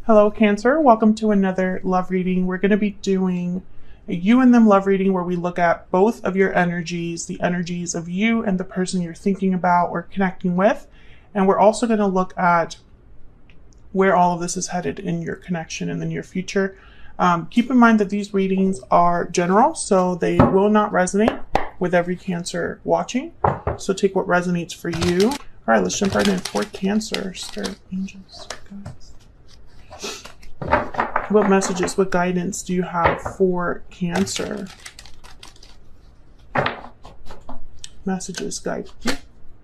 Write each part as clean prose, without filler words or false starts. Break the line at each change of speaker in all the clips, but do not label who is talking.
Hello, Cancer. Welcome to another love reading. We're going to be doing a you and them love reading where we look at both of your energies, the energies of you and the person you're thinking about or connecting with. And we're also going to look at where all of this is headed in your connection in the near future. Keep in mind that these readings are general, so they will not resonate with every Cancer watching. So take what resonates for you. All right, let's jump right in. For Cancer, Spirit, Angels, guys. What messages, what guidance do you have for Cancer? Messages, guide.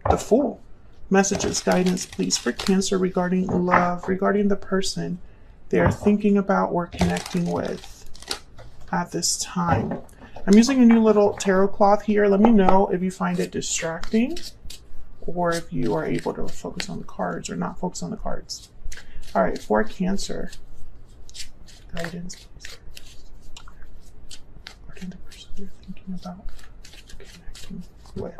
The Fool. Messages, guidance, please, for Cancer regarding love, regarding the person they are thinking about or connecting with at this time. I'm using a new little tarot cloth here. Let me know if you find it distracting or if you are able to focus on the cards or not focus on the cards. All right, for Cancer. Guidance, please. Regarding the person you're thinking about connecting with.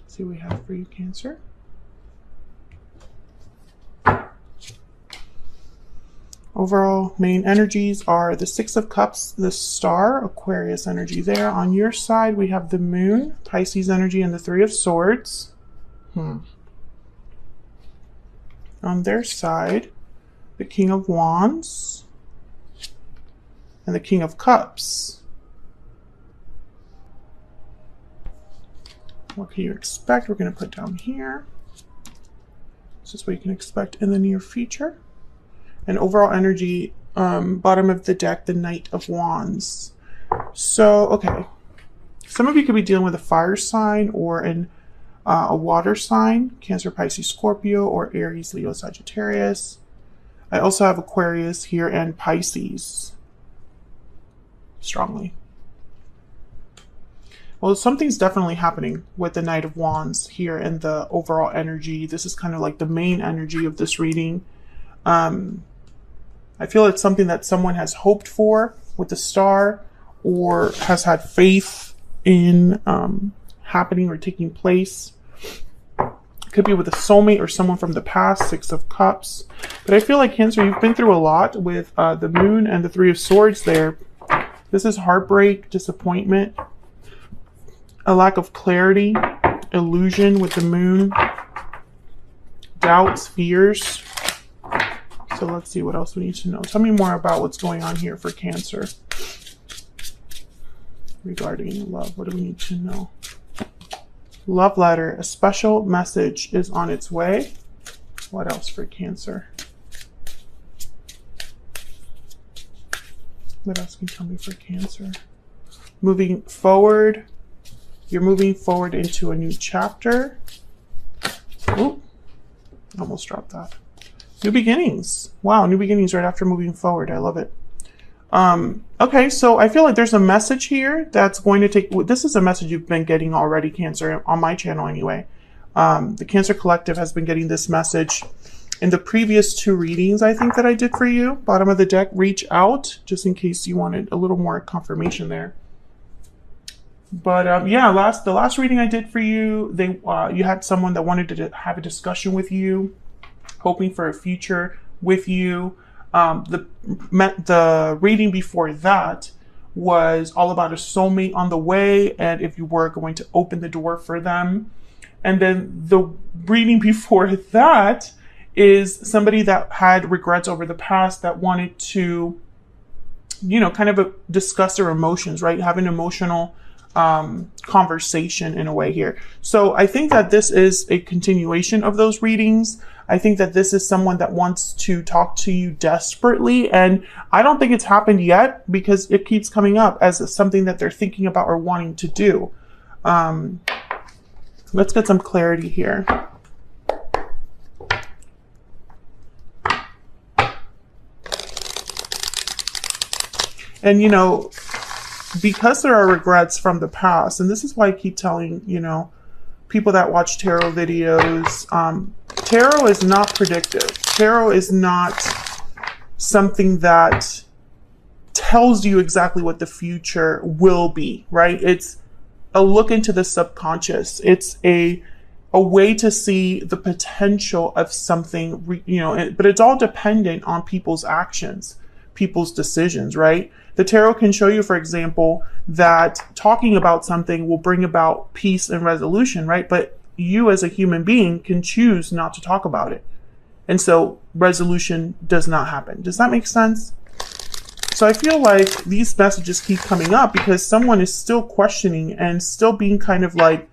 See what we have for you, Cancer. Overall main energies are the Six of Cups, the Star, Aquarius energy there. On your side, we have the Moon, Pisces energy, and the Three of Swords. On their side, the King of Wands and the King of Cups. What can you expect? We're going to put down here. This is what you can expect in the near future. And overall energy, bottom of the deck, the Knight of Wands. So, okay. Some of you could be dealing with a fire sign or a water sign. Cancer, Pisces, Scorpio, or Aries, Leo, Sagittarius. I also have Aquarius here and Pisces. Strongly. Well, something's definitely happening with the Knight of Wands here in the overall energy. This is kind of like the main energy of this reading. I feel it's something that someone has hoped for with the Star or has had faith in happening or taking place. Could be with a soulmate or someone from the past, Six of Cups. But I feel like Cancer, you've been through a lot with the Moon and the Three of Swords there. This is heartbreak, disappointment, a lack of clarity, illusion with the Moon, doubts, fears. So let's see what else we need to know. Tell me more about what's going on here for Cancer regarding love. What do we need to know? Love letter. A special message is on its way. What else for Cancer? What else can you tell me for Cancer? Moving forward. You're moving forward into a new chapter. Oop. Almost dropped that. New beginnings. Wow, new beginnings right after moving forward. I love it. Okay, so I feel like there's a message here that's going to take... This is a message you've been getting already, Cancer, on my channel anyway. The Cancer Collective has been getting this message in the previous two readings, I think, that I did for you. Bottom of the deck, reach out, just in case you wanted a little more confirmation there. But yeah, the last reading I did for you, you had someone that wanted to have a discussion with you, hoping for a future with you. The reading before that was all about a soulmate on the way and if you were going to open the door for them. And then the reading before that is somebody that had regrets over the past that wanted to, kind of discuss their emotions, right? Have an emotional conversation in a way here. So I think that this is a continuation of those readings. I think that this is someone that wants to talk to you desperately. And I don't think it's happened yet because it keeps coming up as something that they're thinking about or wanting to do. Let's get some clarity here. And, because there are regrets from the past, and this is why I keep telling, people that watch tarot videos, tarot is not predictive. Tarot is not something that tells you exactly what the future will be, right? It's a look into the subconscious. It's a a way to see the potential of something, you know, but it's all dependent on people's actions, people's decisions, right? The tarot can show you, for example, that talking about something will bring about peace and resolution, right? But you as a human being can choose not to talk about it. And so resolution does not happen. Does that make sense? So I feel like these messages keep coming up because someone is still questioning and still being kind of like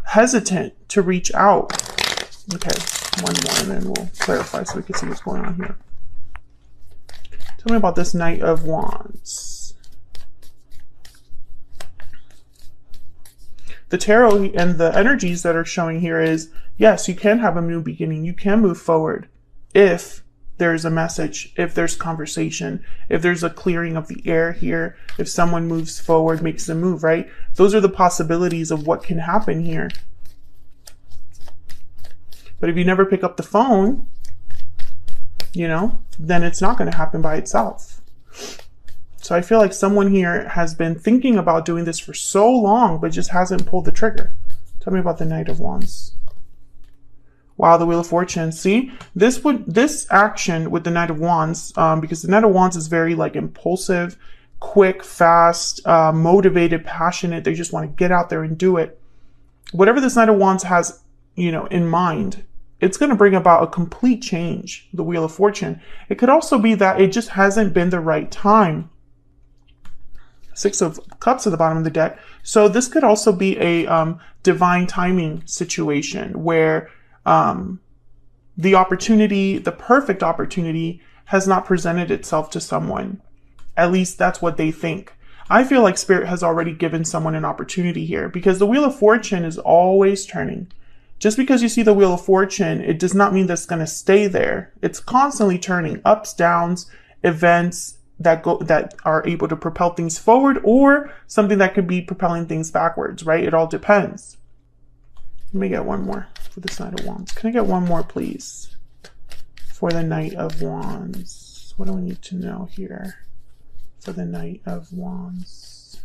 hesitant to reach out. Okay, one more and then we'll clarify so we can see what's going on here. Tell me about this Knight of Wands. The tarot and the energies that are showing here is, yes, you can have a new beginning. You can move forward if there's a message, if there's conversation, if there's a clearing of the air here, if someone moves forward, makes a move, right? Those are the possibilities of what can happen here. But if you never pick up the phone, you know, then it's not going to happen by itself. So I feel like someone here has been thinking about doing this for so long, but just hasn't pulled the trigger. Tell me about the Knight of Wands. Wow, the Wheel of Fortune. See, this action with the Knight of Wands, because the Knight of Wands is very like impulsive, quick, fast, motivated, passionate. They just want to get out there and do it. Whatever this Knight of Wands has, you know, in mind, it's going to bring about a complete change, the Wheel of Fortune. It could also be that it just hasn't been the right time. Six of Cups at the bottom of the deck. So this could also be a divine timing situation where the opportunity, the perfect opportunity, has not presented itself to someone. At least that's what they think. I feel like Spirit has already given someone an opportunity here because the Wheel of Fortune is always turning. Just because you see the Wheel of Fortune, it does not mean that's going to stay there. It's constantly turning, ups, downs, events that are able to propel things forward, or something that could be propelling things backwards, right? It all depends. Let me get one more for this Knight of Wands. Can I get one more, please? For the Knight of Wands. What do we need to know here for the Knight of Wands?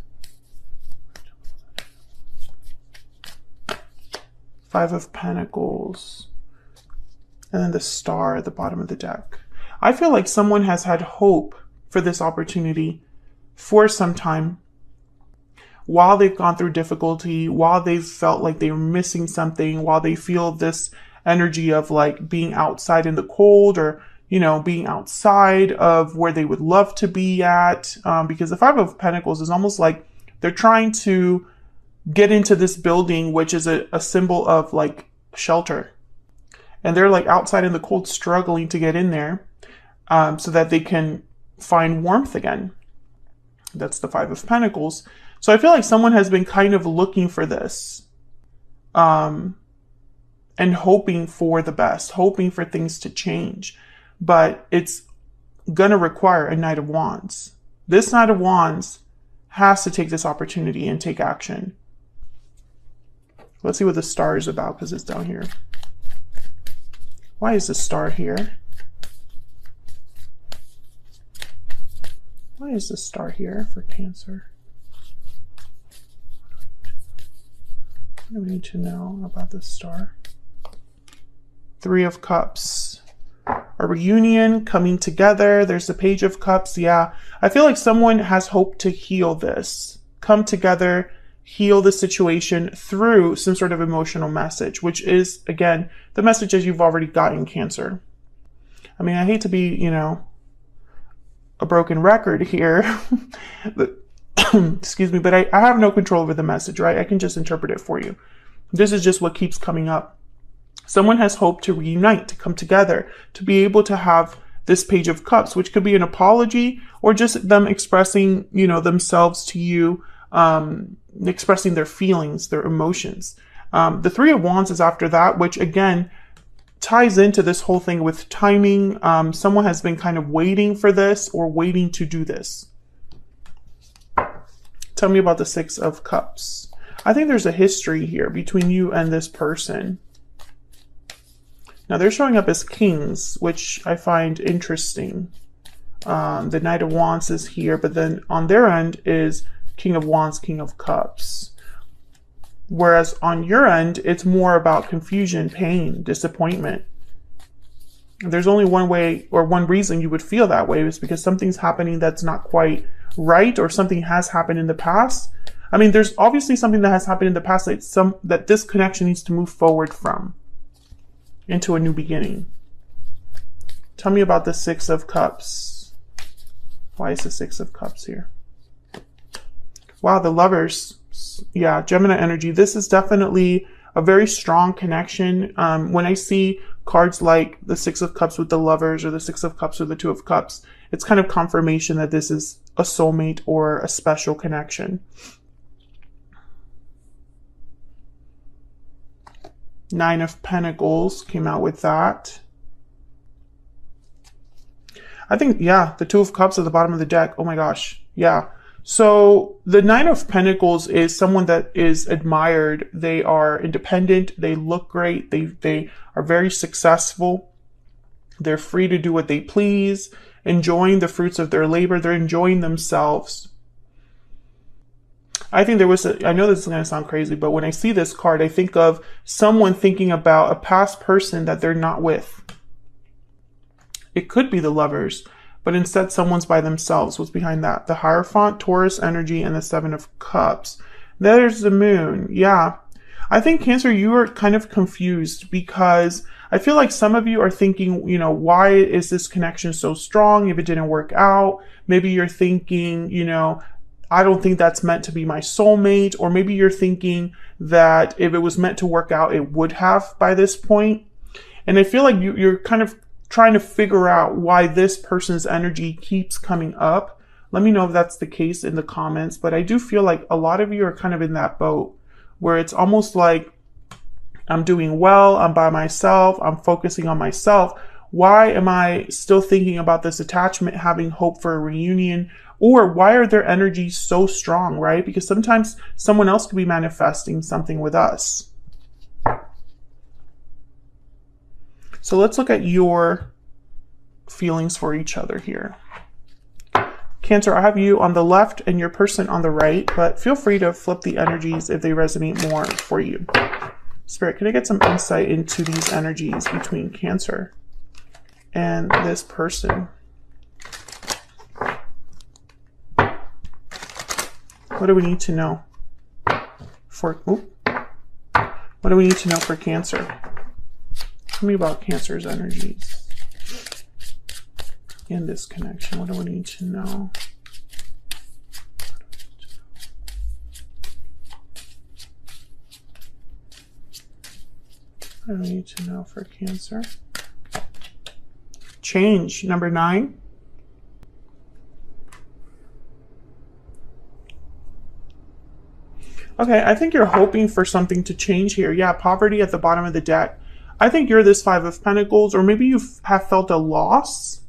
Five of Pentacles. And then the Star at the bottom of the deck. I feel like someone has had hope for this opportunity for some time, while they've gone through difficulty, while they've felt like they were missing something, while they feel this energy of like being outside in the cold, or, you know, being outside of where they would love to be at. Because the Five of Pentacles is almost like they're trying to get into this building, which is a symbol of like shelter. And they're like outside in the cold, struggling to get in there so that they can find warmth again. That's the Five of Pentacles. So I feel like someone has been kind of looking for this and hoping for the best, hoping for things to change. But it's going to require a Knight of Wands. This Knight of Wands has to take this opportunity and take action. Let's see what the Star is about, because it's down here. Why is the Star here? Why is the Star here for Cancer? What do we need to know about the Star? Three of Cups. A reunion, coming together. There's the Page of Cups. Yeah, I feel like someone has hope to heal this. Come together, heal the situation through some sort of emotional message, which is, again, the messages you've already gotten, Cancer. I mean, I hate to be, you know, a broken record here, but, excuse me, but I have no control over the message, right? I can just interpret it for you. This is just what keeps coming up. Someone has hope to reunite, to come together, to be able to have this Page of Cups, which could be an apology or just them expressing, you know, themselves to you, expressing their feelings, their emotions. The Three of Wands is after that, which again ties into this whole thing with timing. Someone has been kind of waiting for this or waiting to do this. Tell me about the Six of Cups. I think there's a history here between you and this person. Now they're showing up as kings, which I find interesting. The Knight of Wands is here, but then on their end is King of Wands, King of Cups. Whereas on your end, it's more about confusion, pain, disappointment. There's only one way or one reason you would feel that way, is because something's happening that's not quite right, or something has happened in the past. I mean, there's obviously something that has happened in the past that this connection needs to move forward from into a new beginning. Tell me about the Six of Cups. Why is the Six of Cups here? Wow, the Lovers. Yeah, Gemini energy. This is definitely a very strong connection. When I see cards like the Six of Cups with the Lovers, or the Six of Cups with the Two of Cups, it's kind of confirmation that this is a soulmate or a special connection. Nine of Pentacles came out with that. I think, yeah, the Two of Cups at the bottom of the deck. Oh my gosh. Yeah. So the Nine of Pentacles is someone that is admired. They are independent. They look great. They are very successful. They're free to do what they please, enjoying the fruits of their labor. They're enjoying themselves. I think I know this is going to sound crazy, but when I see this card, I think of someone thinking about a past person that they're not with. It could be the Lovers, but instead someone's by themselves. What's behind that? The Hierophant, Taurus energy, and the Seven of Cups. There's the Moon. Yeah. I think, Cancer, you are kind of confused, because I feel like some of you are thinking, you know, why is this connection so strong if it didn't work out? Maybe you're thinking, you know, I don't think that's meant to be my soulmate. Or maybe you're thinking that if it was meant to work out, it would have by this point. And I feel like you're kind of trying to figure out why this person's energy keeps coming up. Let me know if that's the case in the comments. But I do feel like a lot of you are kind of in that boat where it's almost like, I'm doing well, I'm by myself, I'm focusing on myself. Why am I still thinking about this attachment, having hope for a reunion? Or why are their energies so strong, right? Because sometimes someone else could be manifesting something with us. So let's look at your feelings for each other here. Cancer, I have you on the left and your person on the right, but feel free to flip the energies if they resonate more for you. Spirit, can I get some insight into these energies between Cancer and this person? What do we need to know for, what do we need to know for Cancer? Tell me about Cancer's energies in this connection. What do we need to know? What do we need to know for Cancer? Change, number 9. Okay, I think you're hoping for something to change here. Yeah, poverty at the bottom of the deck. I think you're this Five of Pentacles, or maybe you have felt a loss.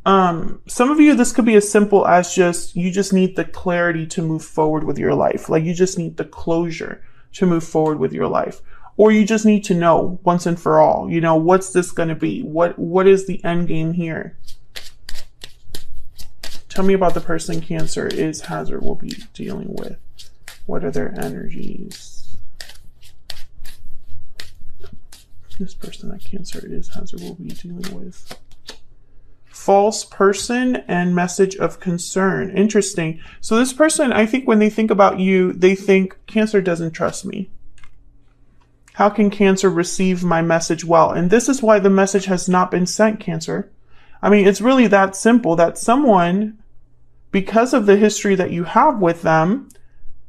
Some of you, this could be as simple as you just need the clarity to move forward with your life. Like you just need the closure to move forward with your life. Or you just need to know once and for all, you know, what's this going to be? What is the end game here? Tell me about the person Cancer is, has, or will be dealing with. What are their energies? This person that Cancer is, has, or will be dealing with. False person and message of concern. Interesting. So this person, I think when they think about you, they think Cancer doesn't trust me. How can Cancer receive my message well? And this is why the message has not been sent, Cancer. I mean, it's really that simple, that someone, because of the history that you have with them,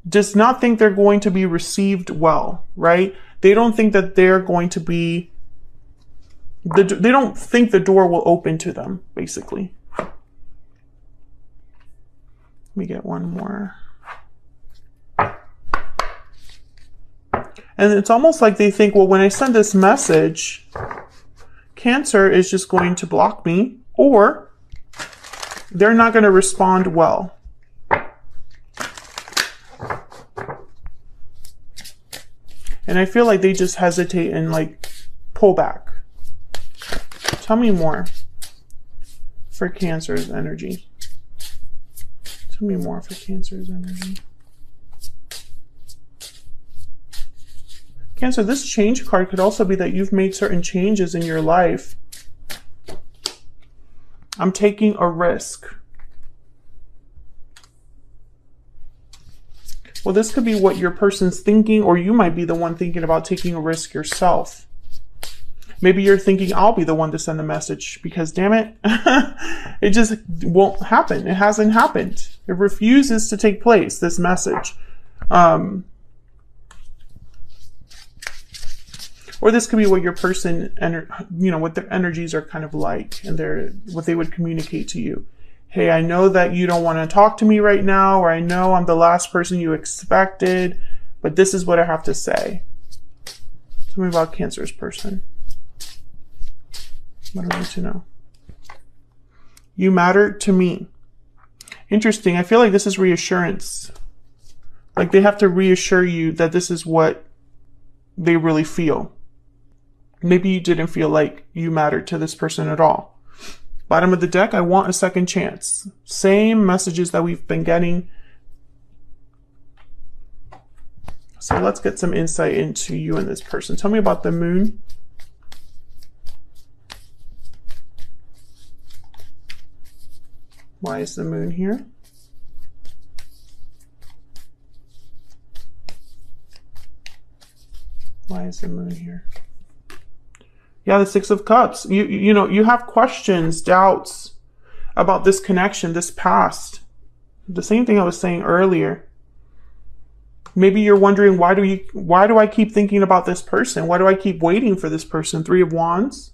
does not think they're going to be received well, right? They don't think that they're going to be, they don't think the door will open to them, basically. Let me get one more. And it's almost like they think, well, when I send this message, Cancer is just going to block me, or they're not going to respond well. And I feel like they just hesitate and like pull back. Tell me more for Cancer's energy. Tell me more for Cancer's energy. Cancer, this change card could also be that you've made certain changes in your life. I'm taking a risk. Well, this could be what your person's thinking, or you might be the one thinking about taking a risk yourself. Maybe you're thinking, I'll be the one to send the message because, damn it, it just won't happen. It hasn't happened. It refuses to take place, this message. Or this could be what your person, what their energies are kind of like, and what they would communicate to you. Hey, I know that you don't want to talk to me right now, or I know I'm the last person you expected, but this is what I have to say. Tell me about Cancer's person. What do I need to know? You matter to me. Interesting. I feel like this is reassurance. Like they have to reassure you that this is what they really feel. Maybe you didn't feel like you mattered to this person at all. Bottom of the deck, I want a second chance. Same messages that we've been getting. So let's get some insight into you and this person. Tell me about the moon. Why is the moon here? Why is the moon here? Yeah, the Six of Cups. You have questions, doubts about this connection, this past. The same thing I was saying earlier. Maybe you're wondering, why do I keep thinking about this person? Why do I keep waiting for this person? Three of Wands.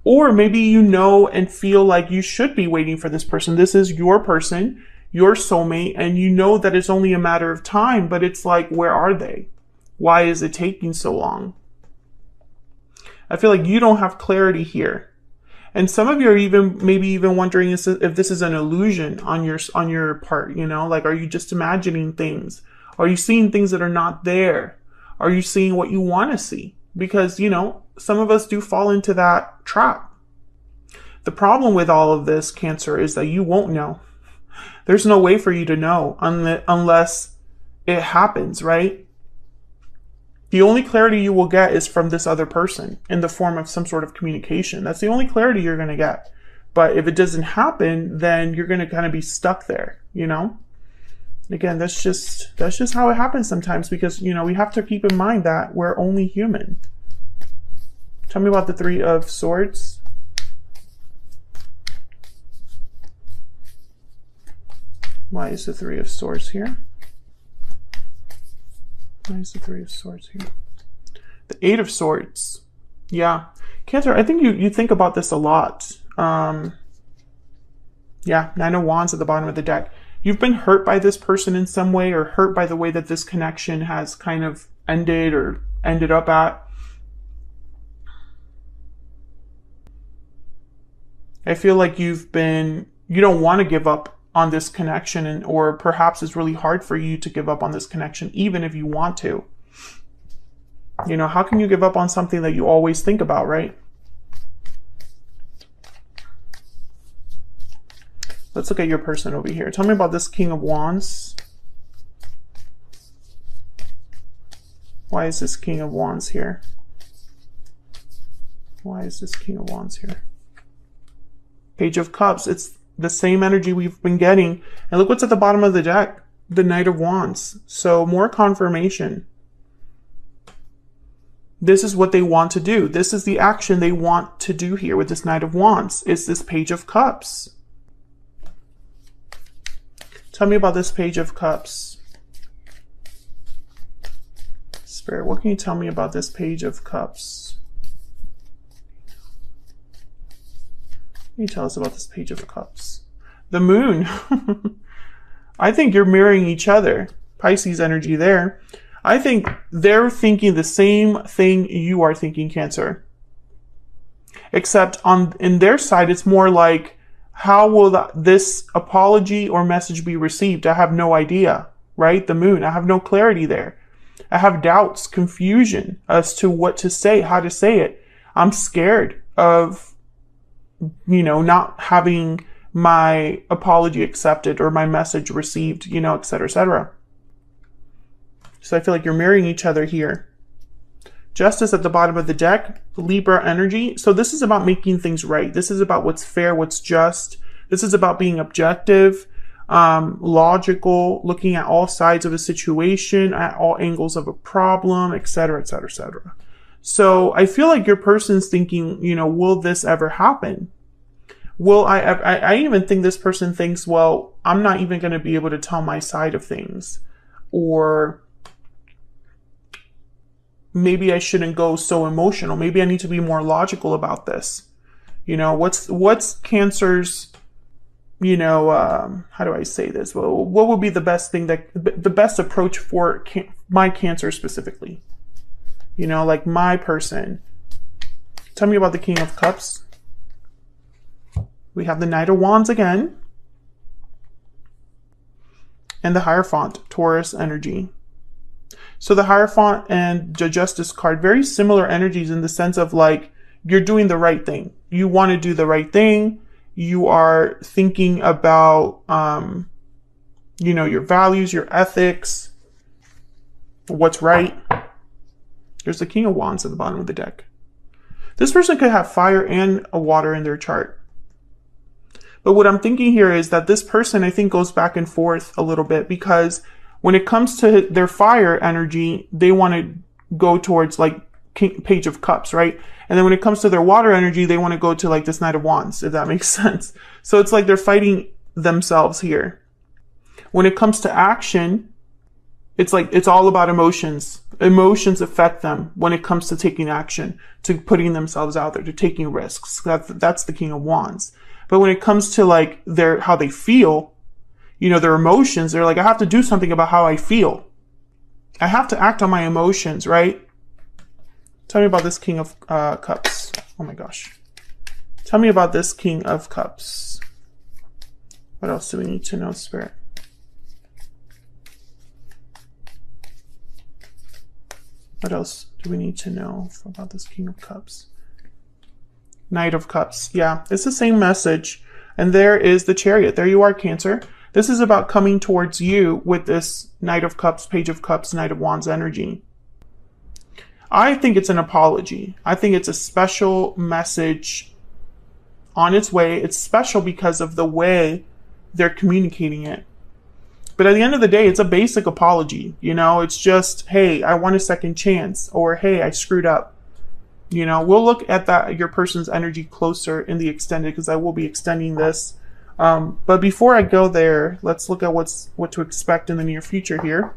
Or maybe you know and feel like you should be waiting for this person. This is your person, your soulmate, and you know that it's only a matter of time, but it's like, where are they? Why is it taking so long? I feel like you don't have clarity here. And some of you are maybe even wondering if this is an illusion on your part, like, are you just imagining things? Are you seeing things that are not there? Are you seeing what you want to see? Because, some of us do fall into that trap. The problem with all of this, Cancer, is that you won't know. There's no way for you to know unless it happens, right? The only clarity you will get is from this other person in the form of some sort of communication. That's the only clarity you're going to get. But if it doesn't happen, then you're going to kind of be stuck there, Again, that's just how it happens sometimes, because, we have to keep in mind that we're only human. Tell me about the Three of Swords. Why is the Three of Swords here? Why is the Three of Swords here? The Eight of Swords. Yeah. Cancer, I think you think about this a lot. Yeah, Nine of Wands at the bottom of the deck. You've been hurt by this person in some way, or hurt by the way that this connection has kind of ended or ended up at. I feel like you don't want to give up on this connection, or perhaps it's really hard for you to give up on this connection, even if you want to. How can you give up on something that you always think about, right? Let's look at your person over here. Tell me about this King of Wands. Why is this King of Wands here? Why is this King of Wands here? Page of Cups. It's the same energy we've been getting. And look what's at the bottom of the deck. The Knight of Wands. So more confirmation. This is what they want to do. This is the action they want to do here with this Knight of Wands. It's this Page of Cups. Tell me about this Page of Cups. Spirit, what can you tell me about this Page of Cups? What can you tell us about this Page of Cups? The Moon. I think you're mirroring each other. Pisces energy there. I think they're thinking the same thing you are thinking, Cancer. Except in their side, it's more like, how will this apology or message be received? I have no idea, right? The Moon. I have no clarity there. I have doubts, confusion as to what to say, how to say it. I'm scared of, not having my apology accepted or my message received, et cetera, et cetera. So I feel like you're mirroring each other here. Justice at the bottom of the deck, Libra energy. So this is about making things right. This is about what's fair, what's just. This is about being objective, logical, looking at all sides of a situation, at all angles of a problem, etc., etc., etc. So I feel like your person's thinking, you know, will this ever happen? Will I even think this person thinks, well, I'm not even going to be able to tell my side of things. Or maybe I shouldn't go so emotional. Maybe I need to be more logical about this. You know, what's Cancer's, you know, how do I say this? Well, what would be the best thing the best approach for my Cancer specifically? You know, like my person. Tell me about the King of Cups. We have the Knight of Wands again. And the Hierophant, Taurus energy. So the Hierophant and the Justice card, very similar energies in the sense of like, you're doing the right thing. You want to do the right thing. You are thinking about, you know, your values, your ethics, what's right. There's the King of Wands at the bottom of the deck. This person could have fire and a water in their chart. But what I'm thinking here is that this person, I think, goes back and forth a little bit, because when it comes to their fire energy, they want to go towards like Page of Cups, right? And then when it comes to their water energy, they want to go to like this Knight of Wands, if that makes sense. So it's like they're fighting themselves here. When it comes to action, it's like it's all about emotions. Emotions affect them when it comes to taking action, to putting themselves out there, to taking risks. That's the King of Wands. But when it comes to like how they feel, you know, their emotions, they're like, I have to do something about how I feel. I have to act on my emotions, right? Tell me about this King of Cups. Oh my gosh. Tell me about this King of Cups. What else do we need to know, Spirit? What else do we need to know about this King of Cups? Knight of Cups. Yeah, it's the same message. And there is the Chariot. There you are, Cancer. This is about coming towards you with this Knight of Cups, Page of Cups, Knight of Wands energy. I think it's an apology. I think it's a special message on its way. It's special because of the way they're communicating it. But at the end of the day, it's a basic apology. You know, it's just, hey, I want a second chance, or hey, I screwed up. You know, we'll look at that, your person's energy closer in the extended, because I will be extending this. But before I go there, let's look at what to expect in the near future here.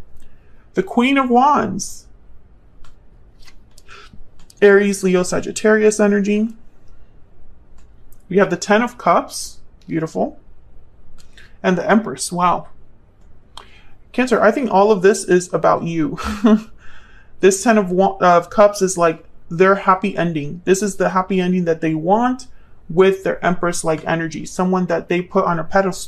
The Queen of Wands. Aries, Leo, Sagittarius energy. We have the Ten of Cups. Beautiful. And the Empress. Wow. Cancer, I think all of this is about you. This Ten of Cups is like their happy ending. This is the happy ending that they want with their Empress-like energy. Someone that they put on a pedestal.